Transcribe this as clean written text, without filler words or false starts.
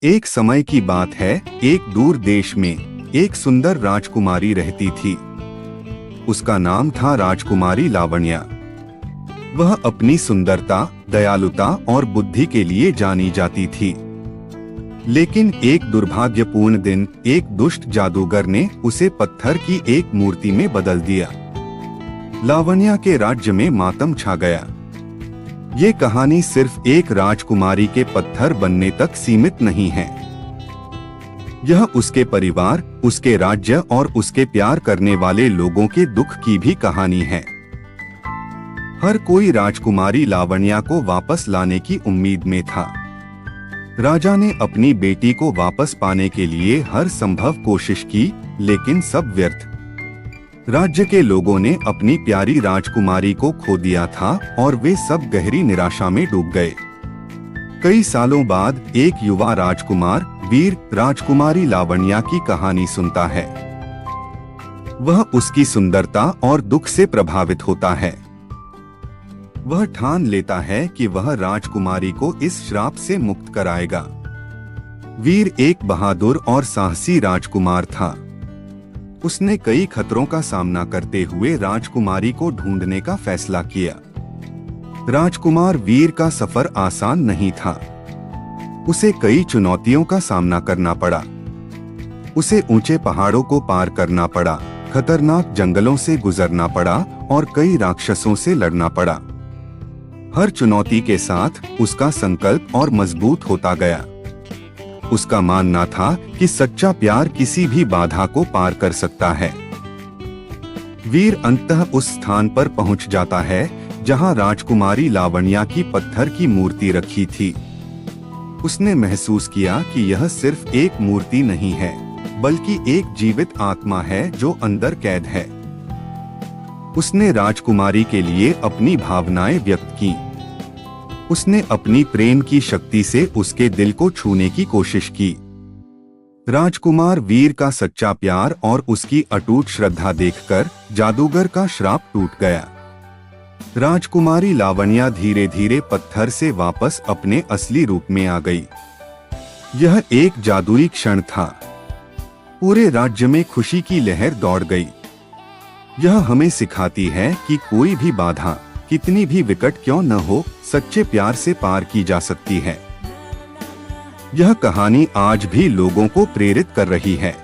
एक समय की बात है, एक दूर देश में एक सुंदर राजकुमारी रहती थी। उसका नाम था राजकुमारी लावण्या। वह अपनी सुंदरता, दयालुता और बुद्धि के लिए जानी जाती थी। लेकिन एक दुर्भाग्यपूर्ण दिन एक दुष्ट जादूगर ने उसे पत्थर की एक मूर्ति में बदल दिया। लावण्या के राज्य में मातम छा गया। ये कहानी सिर्फ एक राजकुमारी के पत्थर बनने तक सीमित नहीं है। यह उसके परिवार, उसके राज्य और उसके प्यार करने वाले लोगों के दुख की भी कहानी है। हर कोई राजकुमारी लावण्या को वापस लाने की उम्मीद में था। राजा ने अपनी बेटी को वापस पाने के लिए हर संभव कोशिश की, लेकिन सब व्यर्थ। राज्य के लोगों ने अपनी प्यारी राजकुमारी को खो दिया था और वे सब गहरी निराशा में डूब गए। कई सालों बाद एक युवा राजकुमार वीर राजकुमारी लावण्या की कहानी सुनता है। वह उसकी सुंदरता और दुख से प्रभावित होता है। वह ठान लेता है कि वह राजकुमारी को इस श्राप से मुक्त कराएगा। वीर एक बहादुर और साहसी राजकुमार था। उसने कई खतरों का सामना करते हुए राजकुमारी को ढूंढने का फैसला किया। राजकुमार वीर का सफर आसान नहीं था। उसे कई चुनौतियों का सामना करना पड़ा। उसे ऊंचे पहाड़ों को पार करना पड़ा, खतरनाक जंगलों से गुजरना पड़ा और कई राक्षसों से लड़ना पड़ा। हर चुनौती के साथ उसका संकल्प और मजबूत होता गया। उसका मानना था कि सच्चा प्यार किसी भी बाधा को पार कर सकता है। वीर अंततः उस स्थान पर पहुंच जाता है जहां राजकुमारी लावण्या की पत्थर की मूर्ति रखी थी। उसने महसूस किया कि यह सिर्फ एक मूर्ति नहीं है, बल्कि एक जीवित आत्मा है जो अंदर कैद है। उसने राजकुमारी के लिए अपनी भावनाएं व्यक्त की। उसने अपनी प्रेम की शक्ति से उसके दिल को छूने की कोशिश की। राजकुमार वीर का सच्चा प्यार और उसकी अटूट श्रद्धा देखकर जादूगर का श्राप टूट गया। राजकुमारी लावण्या धीरे धीरे पत्थर से वापस अपने असली रूप में आ गई। यह एक जादुई क्षण था। पूरे राज्य में खुशी की लहर दौड़ गई। यह हमें सिखाती है कि कोई भी बाधा कितनी भी विकट क्यों न हो, सच्चे प्यार से पार की जा सकती है। यह कहानी आज भी लोगों को प्रेरित कर रही है।